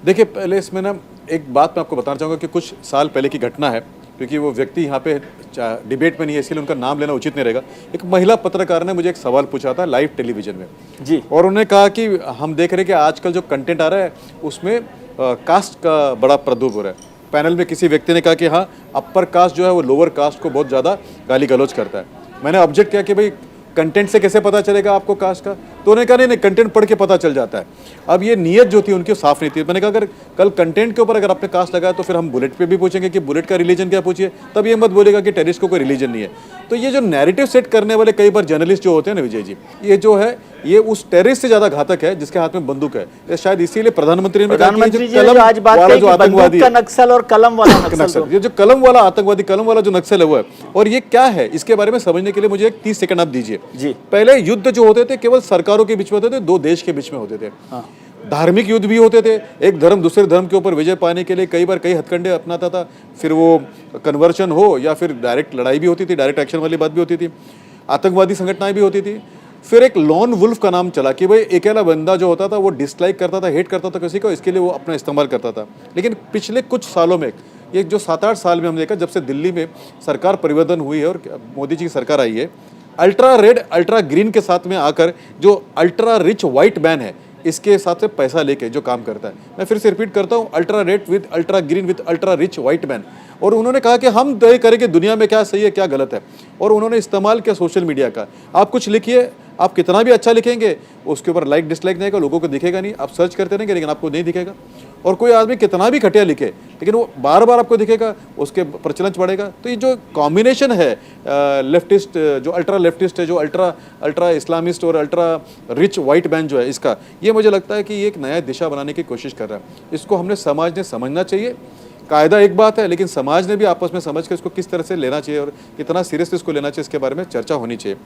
देखिए, पहले इसमें ना एक बात मैं आपको बताना चाहूँगा कि कुछ साल पहले की घटना है, क्योंकि वो व्यक्ति यहाँ पे डिबेट में नहीं है, इसलिए उनका नाम लेना उचित नहीं रहेगा। एक महिला पत्रकार ने मुझे एक सवाल पूछा था लाइव टेलीविजन में जी। और उन्होंने कहा कि हम देख रहे हैं कि आजकल जो कंटेंट आ रहा है उसमें कास्ट का बड़ा प्रदूप हो रहा है। पैनल में किसी व्यक्ति ने कहा कि हाँ, अपर कास्ट जो है वो लोअर कास्ट को बहुत ज़्यादा गाली गलौज करता है। मैंने ऑब्जेक्ट किया कि भाई कंटेंट से कैसे पता चलेगा आपको कास्ट का? तो उन्होंने कहा नहीं, कंटेंट पढ़ के पता चल जाता है। अब ये नीयत जो थी उनकी साफ नहीं थी। मैंने कहा अगर कल कंटेंट के ऊपर अगर आपने कास्ट लगाया तो फिर हम बुलेट पे भी पूछेंगे कि बुलेट का रिलीजन क्या पूछिए, तब ये मत बोलेगा कि टेररिस्ट को कोई रिलीजन नहीं है। तो ये जो नैरेटिव सेट करने वाले कई बार जर्नलिस्ट जो होते हैं ना विजय जी, ये जो है ये उस टेररिस्ट से ज्यादा घातक है जिसके हाथ में बंदूक है। ये शायद इसीलिए प्रधानमंत्री ने कहा कि जो कलम आज बात वाला जो आतंकवादी का नक्सल और कलम वाला नक्सल, ये जो कलम वाला आतंकवादी, कलम वाला जो नक्सल है वो है। और ये क्या है इसके बारे में समझने के लिए मुझे एक 30 सेकंड आप दीजिए जी। पहले युद्ध जो होते थे केवल सरकारों के बीच में होते थे, दो देश के बीच में होते थे। धार्मिक युद्ध भी होते थे, एक धर्म दूसरे धर्म के ऊपर विजय पाने के लिए कई बार कई हथकंडे अपनाता था, फिर वो कन्वर्शन हो या फिर डायरेक्ट लड़ाई भी होती थी, डायरेक्ट एक्शन वाली बात भी होती थी, आतंकवादी संगठनाएं भी होती थी। फिर एक लॉन वुल्फ का नाम चला कि भाई अकेला बंदा जो होता था वो डिसलाइक करता था, हेट करता था किसी को, इसके लिए वो अपना इस्तेमाल करता था। लेकिन पिछले कुछ सालों में, ये जो 7-8 साल में हम देखा जब से दिल्ली में सरकार परिवर्तन हुई है और मोदी जी की सरकार आई है, अल्ट्रा रेड अल्ट्रा ग्रीन के साथ में आकर जो अल्ट्रा रिच व्हाइट मैन है इसके साथ से पैसा लेके जो काम करता है, मैं फिर से रिपीट करता हूँ, ultra read with ultra green with ultra rich white man. और उन्होंने कहा कि हम तय करें कि दुनिया में क्या सही है क्या गलत है, और उन्होंने इस्तेमाल किया सोशल मीडिया का। आप कुछ लिखिए, आप कितना भी अच्छा लिखेंगे उसके ऊपर लाइक डिसलाइक नहीं, लोगों को दिखेगा नहीं, आप सर्च करते रहेंगे लेकिन आपको नहीं दिखेगा। और कोई आदमी कितना भी घटिया लिखे लेकिन वो बार बार आपको दिखेगा, उसके प्रचलन बढ़ेगा। तो ये जो कॉम्बिनेशन है लेफ्टिस्ट, जो अल्ट्रा लेफ्टिस्ट है, जो अल्ट्रा इस्लामिस्ट और अल्ट्रा रिच वाइट मैन जो है, इसका ये मुझे लगता है कि ये एक नया दिशा बनाने की कोशिश कर रहा है। इसको हमने समाज ने समझना चाहिए। कायदा एक बात है, लेकिन समाज ने भी आपस में समझ कर इसको किस तरह से लेना चाहिए और कितना सीरियस इसको लेना चाहिए, इसके बारे में चर्चा होनी चाहिए।